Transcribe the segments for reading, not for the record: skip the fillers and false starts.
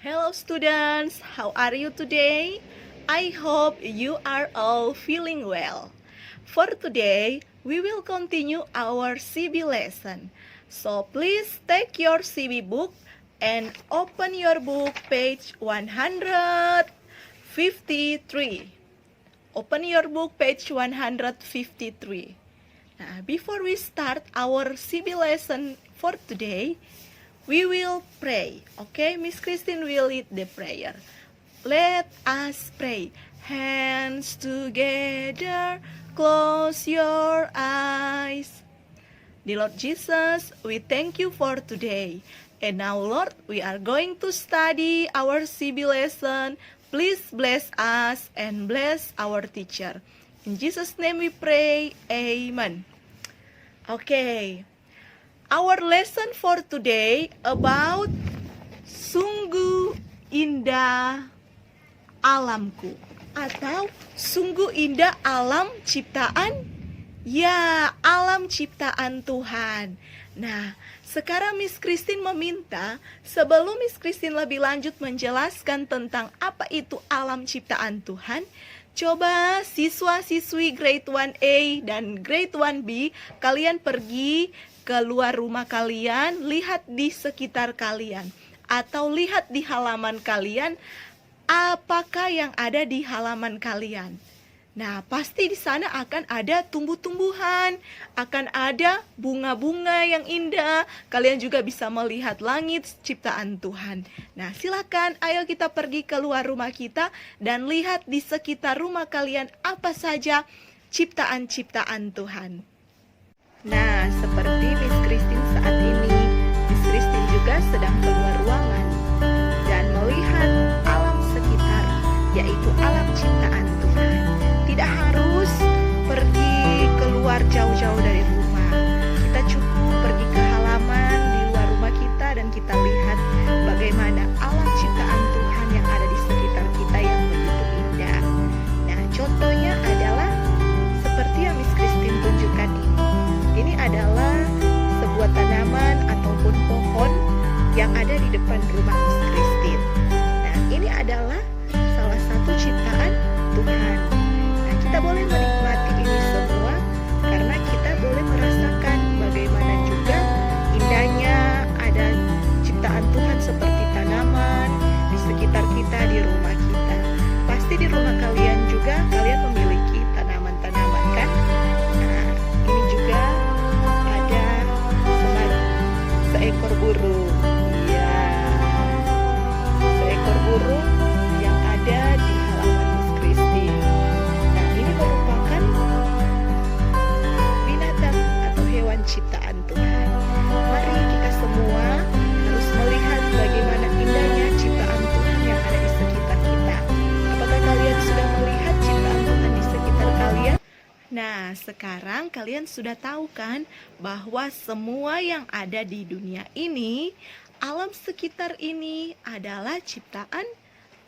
Hello students, how are you today? I hope you are all feeling well. For today, we will continue our CB lesson. So please take your CB book and open your book page 153. Open your book page 153. Now, before we start our CB lesson for today, we will pray. Okay, Miss Christine will lead the prayer. Let us pray. Hands together, close your eyes. Dear Lord Jesus, we thank you for today. And now, Lord, we are going to study our CB lesson. Please bless us and bless our teacher. In Jesus' name we pray. Amen. Okay. Our lesson for today about sungguh indah alamku atau sungguh indah alam ciptaan. Ya, alam ciptaan Tuhan. Nah, sekarang Miss Christine meminta sebelum Miss Christine lebih lanjut menjelaskan tentang apa itu alam ciptaan Tuhan, coba siswa-siswi grade 1A dan grade 1B kalian pergi keluar rumah kalian, lihat di sekitar kalian atau lihat di halaman kalian apakah yang ada di halaman kalian. Nah, pasti di sana akan ada tumbuh-tumbuhan, akan ada bunga-bunga yang indah. Kalian juga bisa melihat langit ciptaan Tuhan. Nah, silakan ayo kita pergi keluar rumah kita dan lihat di sekitar rumah kalian apa saja ciptaan-ciptaan Tuhan. Nah, seperti Miss Christine saat ini, Miss Christine juga sedang keluar ruangan dan melihat alam sekitar, yaitu alam ciptaan Tuhan. Tidak harus pergi keluar jauh-jauh dari rumah. Kita cukup pergi ke halaman di luar rumah kita dan kita lihat bagaimana alam ciptaan Tuhan yang ada di sekitar kita yang begitu indah. Nah, contohnya adalah seperti yang Miss Christine tunjukkan ini. Ini adalah sebuah tanaman ataupun pohon yang ada di depan rumah Miss Christine. Nah, ini adalah salah satu ciptaan Tuhan. Nah, kita boleh menikmati ini semua karena kita boleh merasakan bagaimana juga indahnya ada ciptaan Tuhan seperti tanaman di sekitar kita, di rumah kita. Pasti di rumah kalian juga kalian memiliki tanaman-tanaman kan? Nah, ini juga ada seekor burung. Ya, seekor burung yang ada di halaman Miss Christine. Nah, ini merupakan binatang atau hewan ciptaan Tuhan. Mari kita semua harus melihat bagaimana indahnya ciptaan Tuhan yang ada di sekitar kita. Apakah kalian sudah melihat ciptaan Tuhan di sekitar kalian? Nah, sekarang kalian sudah tahu kan bahwa semua yang ada di dunia ini, alam sekitar ini adalah ciptaan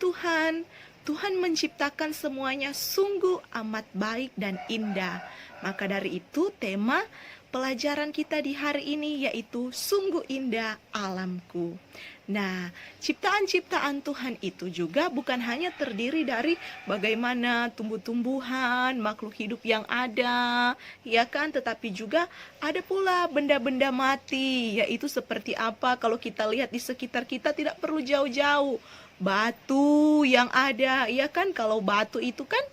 Tuhan. Tuhan menciptakan semuanya sungguh amat baik dan indah. Maka dari itu tema pelajaran kita di hari ini yaitu sungguh indah alamku. Nah, ciptaan-ciptaan Tuhan itu juga bukan hanya terdiri dari bagaimana tumbuh-tumbuhan, makhluk hidup yang ada, ya kan? Tetapi juga ada pula benda-benda mati, yaitu seperti apa kalau kita lihat di sekitar kita tidak perlu jauh-jauh. Batu yang ada, ya kan? Kalau batu itu kan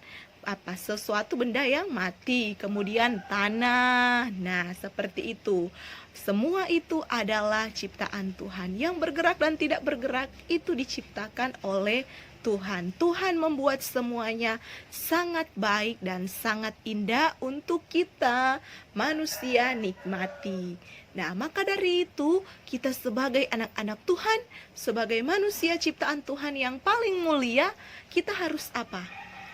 apa sesuatu benda yang mati, kemudian tanah. Nah, seperti itu. Semua itu adalah ciptaan Tuhan. Yang bergerak dan tidak bergerak itu diciptakan oleh Tuhan. Tuhan membuat semuanya sangat baik dan sangat indah untuk kita manusia nikmati. Nah, maka dari itu kita sebagai anak-anak Tuhan, sebagai manusia ciptaan Tuhan yang paling mulia, kita harus apa?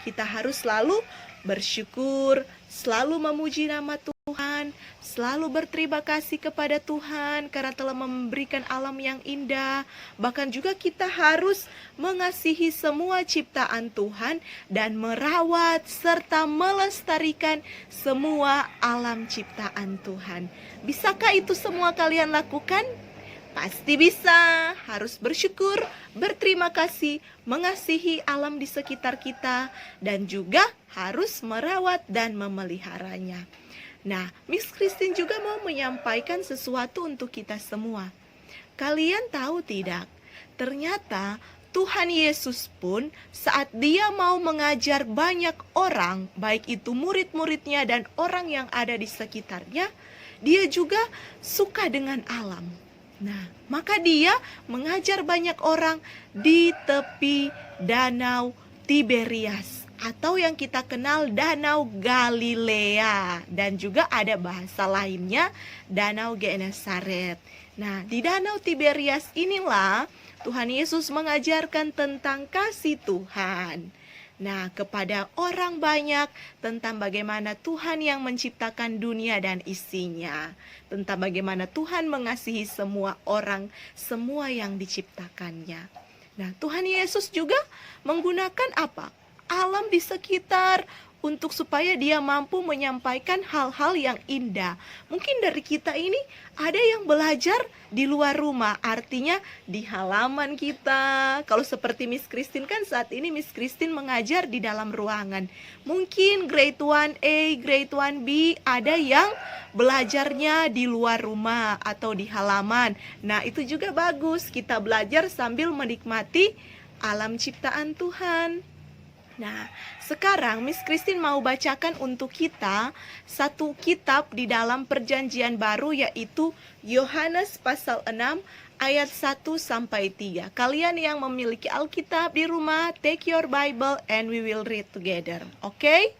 Kita harus selalu bersyukur, selalu memuji nama Tuhan, selalu berterima kasih kepada Tuhan karena telah memberikan alam yang indah. Bahkan juga kita harus mengasihi semua ciptaan Tuhan dan merawat serta melestarikan semua alam ciptaan Tuhan. Bisakah itu semua kalian lakukan? Pasti bisa, harus bersyukur, berterima kasih, mengasihi alam di sekitar kita, dan juga harus merawat dan memeliharanya. Nah, Miss Christine juga mau menyampaikan sesuatu untuk kita semua. Kalian tahu tidak? Ternyata Tuhan Yesus pun saat dia mau mengajar banyak orang, baik itu murid-muridnya dan orang yang ada di sekitarnya, dia juga suka dengan alam. Nah, maka dia mengajar banyak orang di tepi Danau Tiberias atau yang kita kenal Danau Galilea, dan juga ada bahasa lainnya Danau Genesaret. Nah, di Danau Tiberias inilah Tuhan Yesus mengajarkan tentang kasih Tuhan. Nah, kepada orang banyak tentang bagaimana Tuhan yang menciptakan dunia dan isinya, tentang bagaimana Tuhan mengasihi semua orang, semua yang diciptakannya. Nah, Tuhan Yesus juga menggunakan apa? Alam di sekitar untuk supaya dia mampu menyampaikan hal-hal yang indah. Mungkin dari kita ini ada yang belajar di luar rumah, artinya di halaman kita. Kalau seperti Miss Christine kan saat ini Miss Christine mengajar di dalam ruangan. Mungkin grade 1A, grade 1B ada yang belajarnya di luar rumah atau di halaman. Nah, itu juga bagus, kita belajar sambil menikmati alam ciptaan Tuhan. Nah, sekarang Miss Christine mau bacakan untuk kita satu kitab di dalam Perjanjian Baru, yaitu Yohanes pasal 6 ayat 1 sampai 3. Kalian yang memiliki Alkitab di rumah, take your Bible and we will read together. Oke?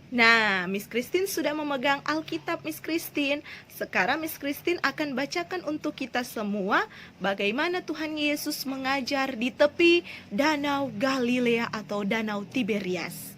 Nah, Miss Christine sudah memegang Alkitab Miss Christine. Sekarang Miss Christine akan bacakan untuk kita semua bagaimana Tuhan Yesus mengajar di tepi Danau Galilea atau Danau Tiberias.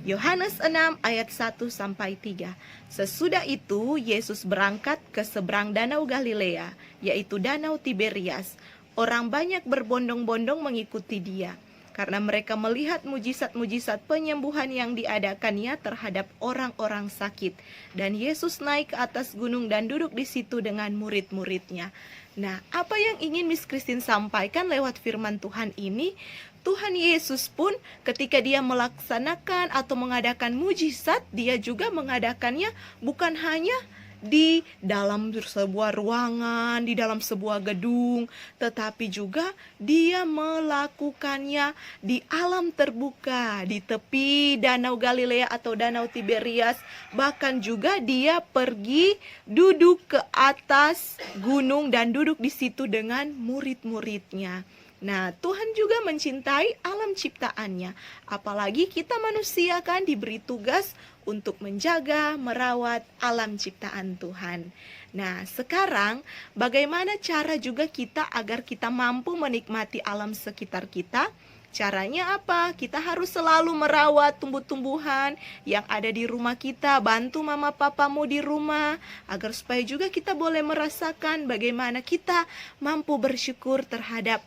Yohanes 6 ayat 1 sampai 3. Sesudah itu Yesus berangkat ke seberang Danau Galilea, yaitu Danau Tiberias. Orang banyak berbondong-bondong mengikuti dia, karena mereka melihat mujizat-mujizat penyembuhan yang diadakannya terhadap orang-orang sakit. Dan Yesus naik ke atas gunung dan duduk di situ dengan murid-muridnya. Nah, apa yang ingin Miss Christine sampaikan lewat firman Tuhan ini? Tuhan Yesus pun ketika dia melaksanakan atau mengadakan mujizat, dia juga mengadakannya bukan hanya di dalam sebuah ruangan, di dalam sebuah gedung, tetapi juga dia melakukannya di alam terbuka, di tepi Danau Galilea atau Danau Tiberias. Bahkan juga dia pergi duduk ke atas gunung dan duduk di situ dengan murid-muridnya. Nah, Tuhan juga mencintai alam ciptaannya. Apalagi kita manusia kan diberi tugas untuk menjaga, merawat alam ciptaan Tuhan. Nah, sekarang bagaimana cara juga kita agar kita mampu menikmati alam sekitar kita? Caranya apa? Kita harus selalu merawat tumbuh-tumbuhan yang ada di rumah kita. Bantu mama papamu di rumah agar supaya juga kita boleh merasakan bagaimana kita mampu bersyukur terhadap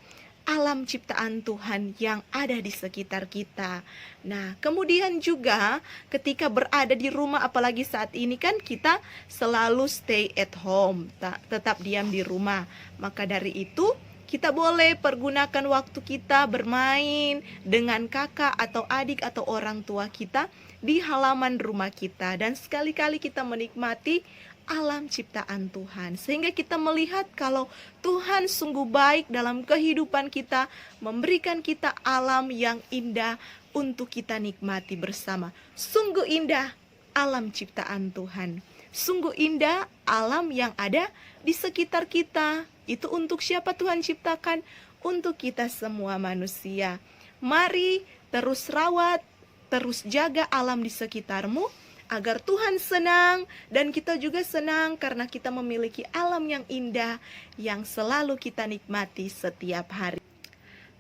alam ciptaan Tuhan yang ada di sekitar kita. Nah, kemudian juga ketika berada di rumah, apalagi saat ini kan kita selalu stay at home, tetap diam di rumah. Maka dari itu kita boleh pergunakan waktu kita bermain dengan kakak atau adik atau orang tua kita di halaman rumah kita. Dan sekali-kali kita menikmati alam ciptaan Tuhan, sehingga kita melihat kalau Tuhan sungguh baik dalam kehidupan kita, memberikan kita alam yang indah untuk kita nikmati bersama. Sungguh indah alam ciptaan Tuhan, sungguh indah alam yang ada di sekitar kita. Itu untuk siapa Tuhan ciptakan? Untuk kita semua manusia. Mari terus rawat, terus jaga alam di sekitarmu, agar Tuhan senang dan kita juga senang karena kita memiliki alam yang indah yang selalu kita nikmati setiap hari.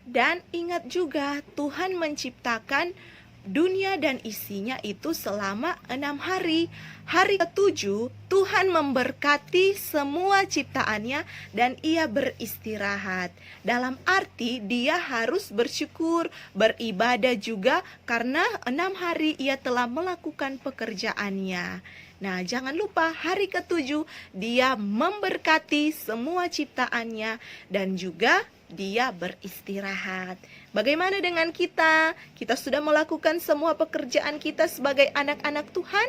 Dan ingat juga Tuhan menciptakan dunia dan isinya itu selama 6 hari. Hari ke-7 Tuhan memberkati semua ciptaannya dan ia beristirahat. Dalam arti dia harus bersyukur, beribadah juga karena 6 hari ia telah melakukan pekerjaannya. Nah, jangan lupa hari ke-7 dia memberkati semua ciptaannya dan juga dia beristirahat. Bagaimana dengan kita? Kita sudah melakukan semua pekerjaan kita sebagai anak-anak Tuhan,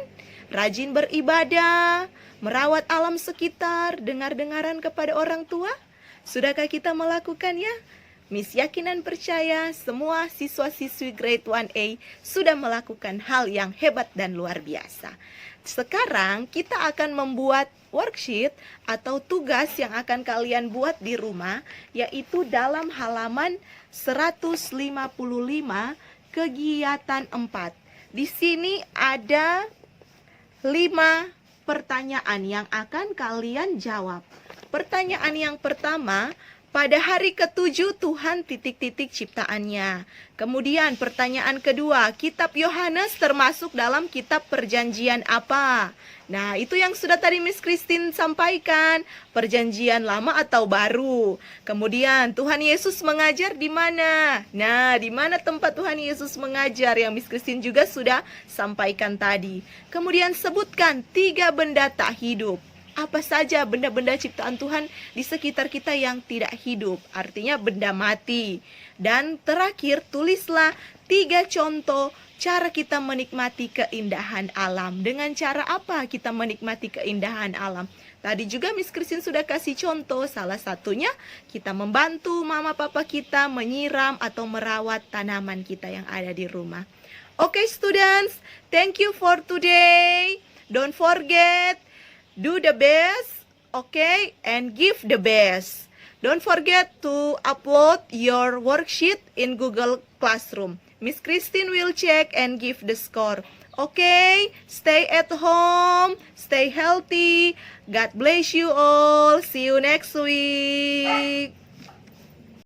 rajin beribadah, merawat alam sekitar, dengar-dengaran kepada orang tua. Sudahkah kita melakukannya? Miss yakin dan percaya semua siswa-siswi grade 1A sudah melakukan hal yang hebat dan luar biasa. Sekarang kita akan membuat worksheet atau tugas yang akan kalian buat di rumah, yaitu dalam halaman 155 kegiatan 4. Di sini ada 5 pertanyaan yang akan kalian jawab. Pertanyaan yang pertama, pada hari ke-7 Tuhan titik-titik ciptaannya. Kemudian pertanyaan kedua, kitab Yohanes termasuk dalam kitab perjanjian apa? Nah, itu yang sudah tadi Miss Christine sampaikan, perjanjian lama atau baru. Kemudian Tuhan Yesus mengajar di mana? Nah, di mana tempat Tuhan Yesus mengajar yang Miss Christine juga sudah sampaikan tadi. Kemudian sebutkan 3 benda tak hidup. Apa saja benda-benda ciptaan Tuhan di sekitar kita yang tidak hidup, artinya benda mati. Dan terakhir, tulislah 3 contoh cara kita menikmati keindahan alam. Dengan cara apa kita menikmati keindahan alam? Tadi juga Miss Christine sudah kasih contoh, salah satunya kita membantu mama papa kita menyiram atau merawat tanaman kita yang ada di rumah. Okay, students, thank you for today. Don't forget, do the best, okay, and give the best. Don't forget to upload your worksheet in Google Classroom. Miss Christine will check and give the score. Okay, stay at home, stay healthy. God bless you all. See you next week.